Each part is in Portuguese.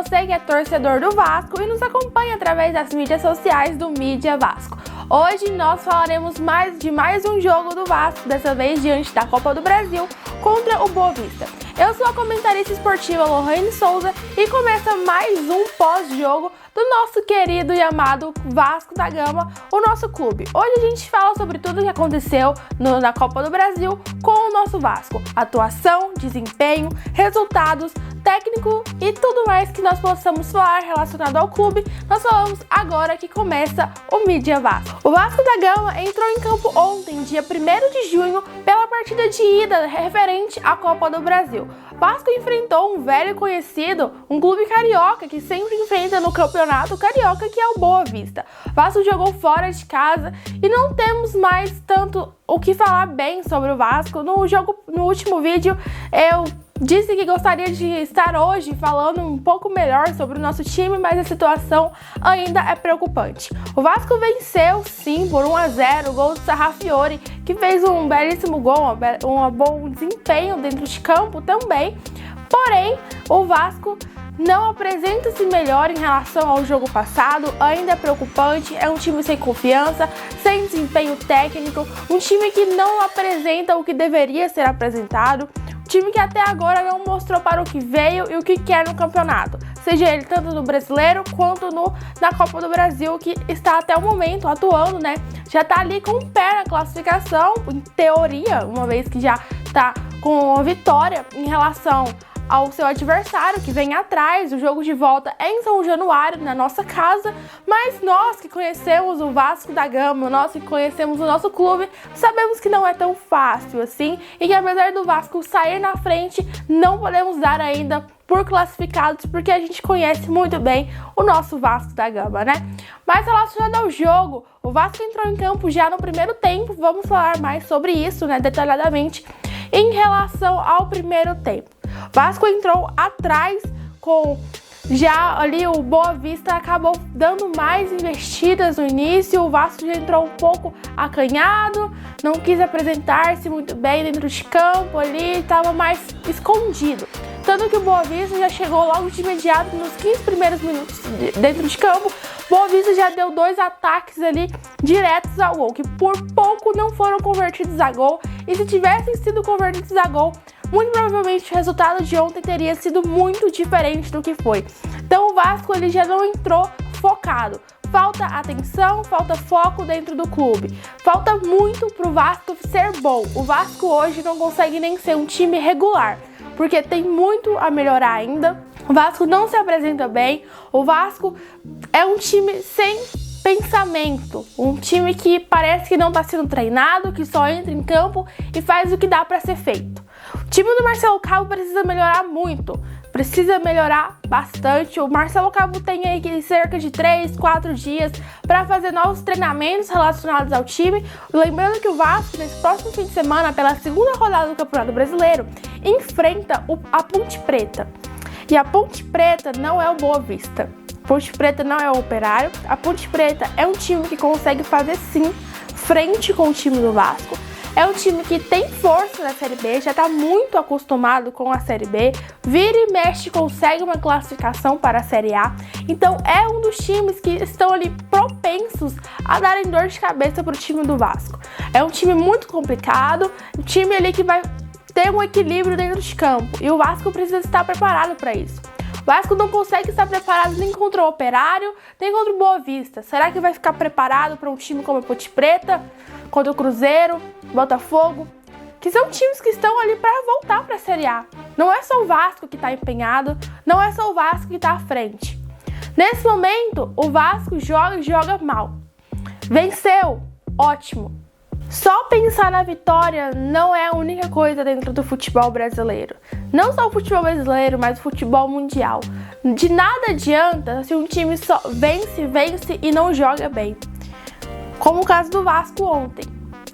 você que é torcedor do Vasco e nos acompanha através das mídias sociais do Mídia Vasco. Hoje nós falaremos de mais um jogo do Vasco, dessa vez diante da Copa do Brasil contra o Boa Vista. Eu sou a comentarista esportiva Lohane Souza e começa mais um pós-jogo do nosso querido e amado Vasco da Gama, o nosso clube. Hoje a gente fala sobre tudo o que aconteceu na Copa do Brasil com o nosso Vasco. Atuação, desempenho, resultados, técnico e tudo mais que nós possamos falar relacionado ao clube. Nós falamos agora que começa o Mídia Vasco. O Vasco da Gama entrou em campo ontem, dia 1º de junho, pela partida de ida referente à Copa do Brasil. Vasco enfrentou um velho conhecido, um clube carioca que sempre enfrenta no campeonato carioca, que é o Boa Vista. Vasco jogou fora de casa e não temos mais tanto o que falar bem sobre o Vasco. No último vídeo eu disse que gostaria de estar hoje falando um pouco melhor sobre o nosso time, mas a situação ainda é preocupante. O Vasco venceu sim por 1-0, o gol do Sarrafiore, que fez um belíssimo gol, um bom desempenho dentro de campo também. Porém, o Vasco não apresenta-se melhor em relação ao jogo passado, ainda é preocupante, é um time sem confiança, sem desempenho técnico, um time que não apresenta o que deveria ser apresentado, um time que até agora não mostrou para o que veio e o que quer no campeonato, seja ele tanto no Brasileiro quanto na Copa do Brasil, que está até o momento atuando, né? Já está ali com o pé na classificação, em teoria, uma vez que já está com a vitória em relação ao seu adversário que vem atrás. O jogo de volta é em São Januário, na nossa casa, mas nós que conhecemos o Vasco da Gama, nós que conhecemos o nosso clube, sabemos que não é tão fácil assim e que apesar do Vasco sair na frente, não podemos dar ainda por classificados, porque a gente conhece muito bem o nosso Vasco da Gama, né? Mas relacionado ao jogo, o Vasco entrou em campo já no primeiro tempo, vamos falar mais sobre isso, né, detalhadamente, em relação ao primeiro tempo. Vasco entrou atrás com já ali o Boa Vista acabou dando mais investidas no início. O Vasco já entrou um pouco acanhado, não quis apresentar-se muito bem dentro de campo ali, estava mais escondido. Tanto que o Boa Vista já chegou logo de imediato nos 15 primeiros minutos dentro de campo. Boa Vista já deu 2 ataques ali diretos ao gol, que por pouco não foram convertidos a gol. E se tivessem sido convertidos a gol, muito provavelmente o resultado de ontem teria sido muito diferente do que foi. Então o Vasco ele já não entrou focado. Falta atenção, falta foco dentro do clube. Falta muito pro Vasco ser bom. O Vasco hoje não consegue nem ser um time regular, porque tem muito a melhorar ainda. O Vasco não se apresenta bem. O Vasco é um time sem pensamento, um time que parece que não está sendo treinado, que só entra em campo e faz o que dá para ser feito. O time do Marcelo Cabo precisa melhorar muito, precisa melhorar bastante. O Marcelo Cabo tem aí cerca de 3-4 dias para fazer novos treinamentos relacionados ao time. Lembrando que o Vasco, nesse próximo fim de semana, pela segunda rodada do Campeonato Brasileiro, enfrenta a Ponte Preta. E a Ponte Preta não é o Boa Vista. A Ponte Preta não é o Operário. A Ponte Preta é um time que consegue fazer sim frente com o time do Vasco. É um time que tem força na Série B, já está muito acostumado com a Série B, vira e mexe, consegue uma classificação para a Série A. Então é um dos times que estão ali propensos a darem dor de cabeça para o time do Vasco. É um time muito complicado, um time ali que vai ter um equilíbrio dentro de campo e o Vasco precisa estar preparado para isso. O Vasco não consegue estar preparado nem contra o Operário, nem contra o Boa Vista. Será que vai ficar preparado para um time como a Ponte Preta, contra o Cruzeiro, Botafogo, que são times que estão ali para voltar para a Série A? Não é só o Vasco que está empenhado, não é só o Vasco que está à frente. Nesse momento, o Vasco joga e joga mal. Venceu, ótimo. Só pensar na vitória não é a única coisa dentro do futebol brasileiro. Não só o futebol brasileiro, mas o futebol mundial. De nada adianta se um time só vence e não joga bem. Como o caso do Vasco ontem.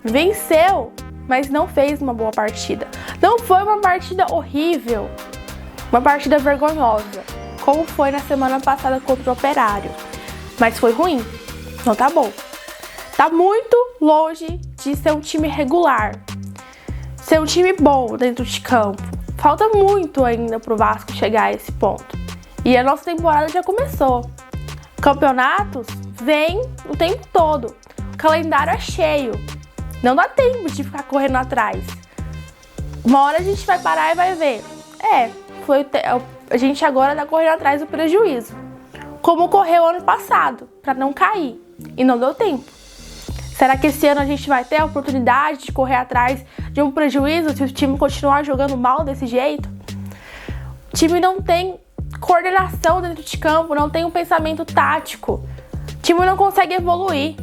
Venceu, mas não fez uma boa partida. Não foi uma partida horrível, uma partida vergonhosa, como foi na semana passada contra o Operário. Mas foi ruim, não tá bom. Tá muito longe de ser um time regular, ser um time bom dentro de campo. Falta muito ainda pro Vasco chegar a esse ponto. E a nossa temporada já começou. Campeonatos vêm o tempo todo. O calendário é cheio. Não dá tempo de ficar correndo atrás. Uma hora a gente vai parar e vai ver. A gente agora tá correndo atrás do prejuízo. Como ocorreu ano passado, para não cair. E não deu tempo. Será que esse ano a gente vai ter a oportunidade de correr atrás de um prejuízo se o time continuar jogando mal desse jeito? O time não tem coordenação dentro de campo, não tem um pensamento tático. O time não consegue evoluir.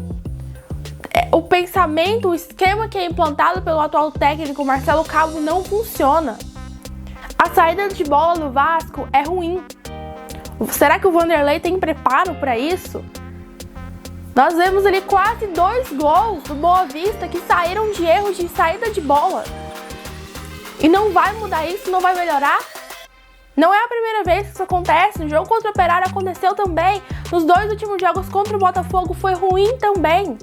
O pensamento, o esquema que é implantado pelo atual técnico Marcelo Cabo não funciona. A saída de bola do Vasco é ruim. Será que o Vanderlei tem preparo para isso? Nós vemos ali quase 2 gols do Boa Vista que saíram de erros de saída de bola. E não vai mudar isso, não vai melhorar? Não é a primeira vez que isso acontece. No jogo contra o Operário aconteceu também. Nos 2 últimos jogos contra o Botafogo foi ruim também.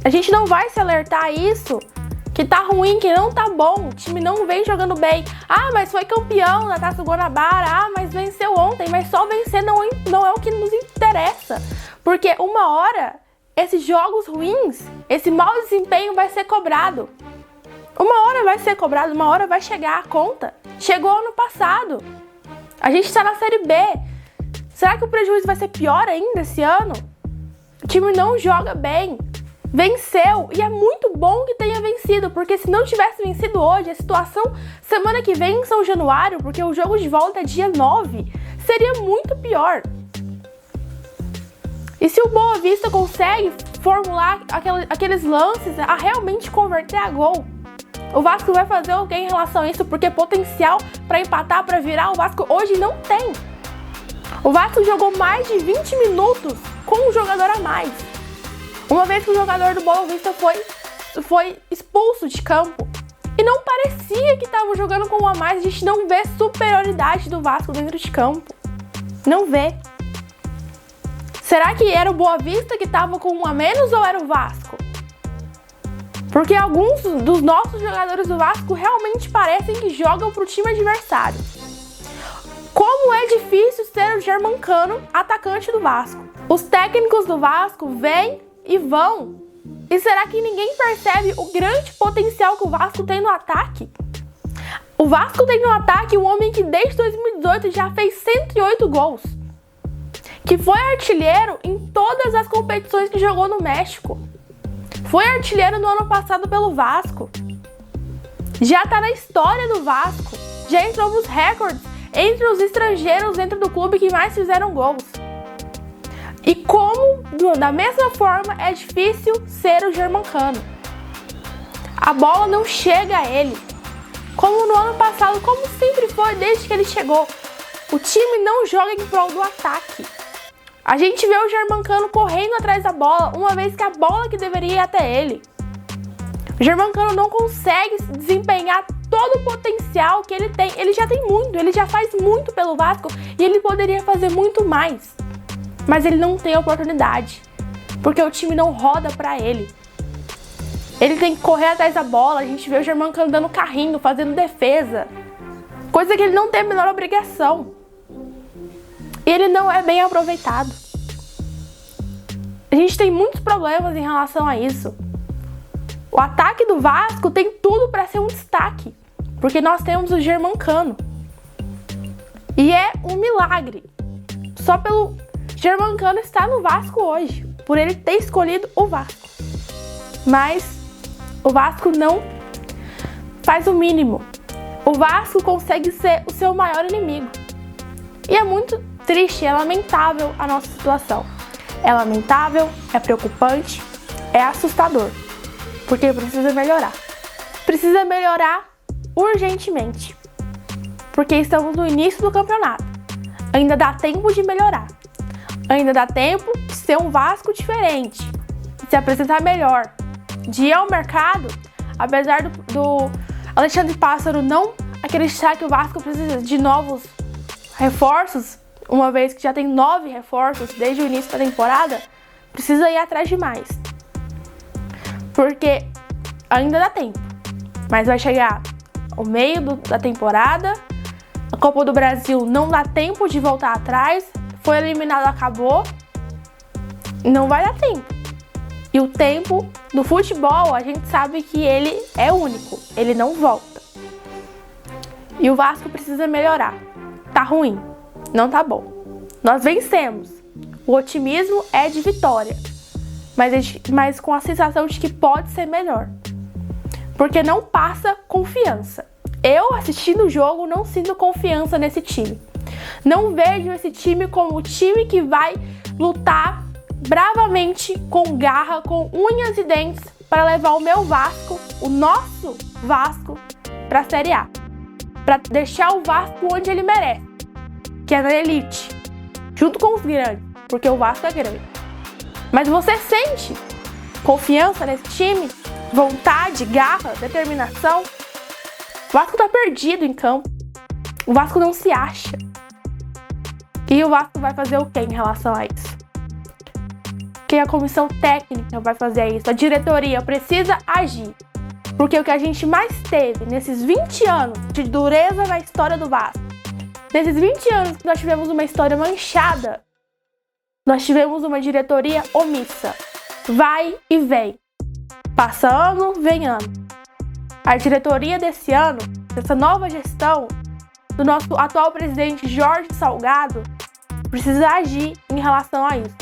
A gente não vai se alertar a isso, que tá ruim, que não tá bom. O time não vem jogando bem. Ah, mas foi campeão da Taça Guanabara. Ah, mas venceu ontem. Mas só vencer não é o que nos interessa. Porque uma hora, esses jogos ruins, esse mau desempenho vai ser cobrado. Uma hora vai ser cobrado, uma hora vai chegar a conta. Chegou ano passado. A gente tá na Série B. Será que o prejuízo vai ser pior ainda esse ano? O time não joga bem. Venceu, e é muito bom que tenha vencido, porque se não tivesse vencido hoje, a situação semana que vem em São Januário, porque o jogo de volta é dia 9, seria muito pior. E se o Boa Vista consegue formular aqueles lances a realmente converter a gol, o Vasco vai fazer o que em relação a isso? Porque potencial para empatar, para virar, o Vasco hoje não tem. O Vasco jogou mais de 20 minutos com um jogador a mais. Uma vez que o jogador do Boa Vista foi expulso de campo. E não parecia que estava jogando com um a mais. A gente não vê superioridade do Vasco dentro de campo. Não vê. Será que era o Boa Vista que estava com um a menos ou era o Vasco? Porque alguns dos nossos jogadores do Vasco realmente parecem que jogam para o time adversário. Como é difícil ser o Germancano, atacante do Vasco. Os técnicos do Vasco vêm e vão. E será que ninguém percebe o grande potencial que o Vasco tem no ataque? O Vasco tem no ataque um homem que desde 2018 já fez 108 gols. Que foi artilheiro em todas as competições que jogou no México. Foi artilheiro no ano passado pelo Vasco. Já tá na história do Vasco. Já entrou nos recordes entre os estrangeiros dentro do clube que mais fizeram gols. E como, da mesma forma, é difícil ser o Germancano. A bola não chega a ele. Como no ano passado, como sempre foi desde que ele chegou. O time não joga em prol do ataque. A gente vê o Germancano correndo atrás da bola, uma vez que a bola que deveria ir até ele. O Germancano não consegue desempenhar todo o potencial que ele tem. Ele já tem muito, ele já faz muito pelo Vasco e ele poderia fazer muito mais. Mas ele não tem oportunidade, porque o time não roda pra ele. Ele tem que correr atrás da bola, a gente vê o Germancano dando carrinho, fazendo defesa. Coisa que ele não tem a menor obrigação. E ele não é bem aproveitado. A gente tem muitos problemas em relação a isso. O ataque do Vasco tem tudo para ser um destaque, porque nós temos o Germancano. E é um milagre. Só pelo Germancano estar no Vasco hoje, por ele ter escolhido o Vasco. Mas o Vasco não faz o mínimo. O Vasco consegue ser o seu maior inimigo. E é muito triste, é lamentável a nossa situação. É lamentável, é preocupante, é assustador. Porque precisa melhorar. Precisa melhorar urgentemente. Porque estamos no início do campeonato. Ainda dá tempo de melhorar. Ainda dá tempo de ser um Vasco diferente. De se apresentar melhor. De ir ao mercado, apesar do Alexandre Pássaro não acreditar que o Vasco precisa de novos reforços, uma vez que já tem 9 reforços desde o início da temporada, precisa ir atrás de mais. Porque ainda dá tempo. Mas vai chegar o meio da temporada A Copa do Brasil não dá tempo de voltar atrás, foi eliminado, acabou, não vai dar tempo. E o tempo do futebol, a gente sabe que ele é único, ele não volta. E o Vasco precisa melhorar. Tá ruim, não tá bom. Nós vencemos, o otimismo é de vitória, mas com a sensação de que pode ser melhor. Porque não passa confiança. Eu, assistindo o jogo, não sinto confiança nesse time. Não vejo esse time como o time que vai lutar bravamente, com garra, com unhas e dentes, para levar o meu Vasco, o nosso Vasco, para a Série A. Para deixar o Vasco onde ele merece, que é na elite, junto com os grandes, porque o Vasco é grande. Mas você sente confiança nesse time? Vontade, garra, determinação? O Vasco tá perdido em campo. O Vasco não se acha. E o Vasco vai fazer o quê em relação a isso? Que a comissão técnica vai fazer isso? A diretoria precisa agir. Porque o que a gente mais teve nesses 20 anos de dureza na história do Vasco, nesses 20 anos que nós tivemos uma história manchada, nós tivemos uma diretoria omissa. Vai e vem. Passa ano, vem ano. A diretoria desse ano, dessa nova gestão, do nosso atual presidente Jorge Salgado, precisa agir em relação a isso.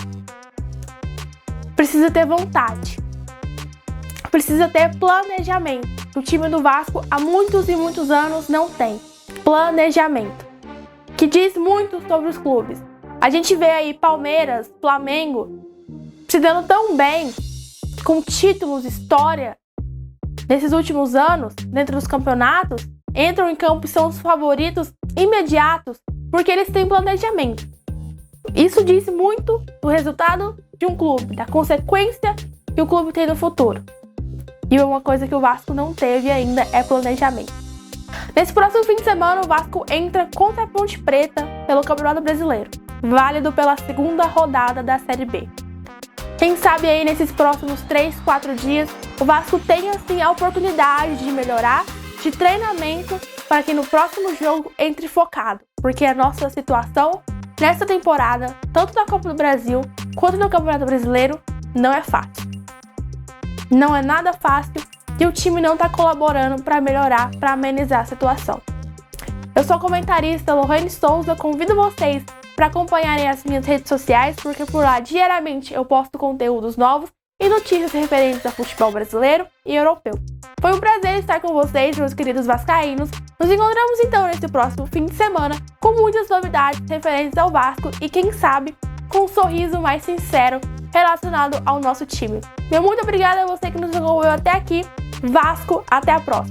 Precisa ter vontade. Precisa ter planejamento. O time do Vasco há muitos e muitos anos não tem planejamento, que diz muito sobre os clubes. A gente vê aí Palmeiras, Flamengo se dando tão bem, com títulos, história, nesses últimos anos, dentro dos campeonatos, entram em campo e são os favoritos imediatos, porque eles têm planejamento. Isso diz muito do resultado de um clube, da consequência que o clube tem no futuro. E uma coisa que o Vasco não teve ainda é planejamento. Nesse próximo fim de semana, o Vasco entra contra a Ponte Preta pelo Campeonato Brasileiro, válido pela segunda rodada da Série B. Quem sabe aí nesses próximos 3, 4 dias, o Vasco tenha assim a oportunidade de melhorar, de treinamento, para que no próximo jogo entre focado. Porque a nossa situação nessa temporada, tanto na Copa do Brasil quanto no Campeonato Brasileiro, não é fácil. Não é nada fácil e o time não está colaborando para melhorar, para amenizar a situação. Eu sou a comentarista Lohane Souza, convido vocês para acompanharem as minhas redes sociais, porque por lá diariamente eu posto conteúdos novos e notícias referentes ao futebol brasileiro e europeu. Foi um prazer estar com vocês, meus queridos vascaínos. Nos encontramos então nesse próximo fim de semana com muitas novidades referentes ao Vasco e quem sabe com um sorriso mais sincero relacionado ao nosso time. Meu muito obrigada a você que nos acompanhou até aqui. Vasco, até a próxima!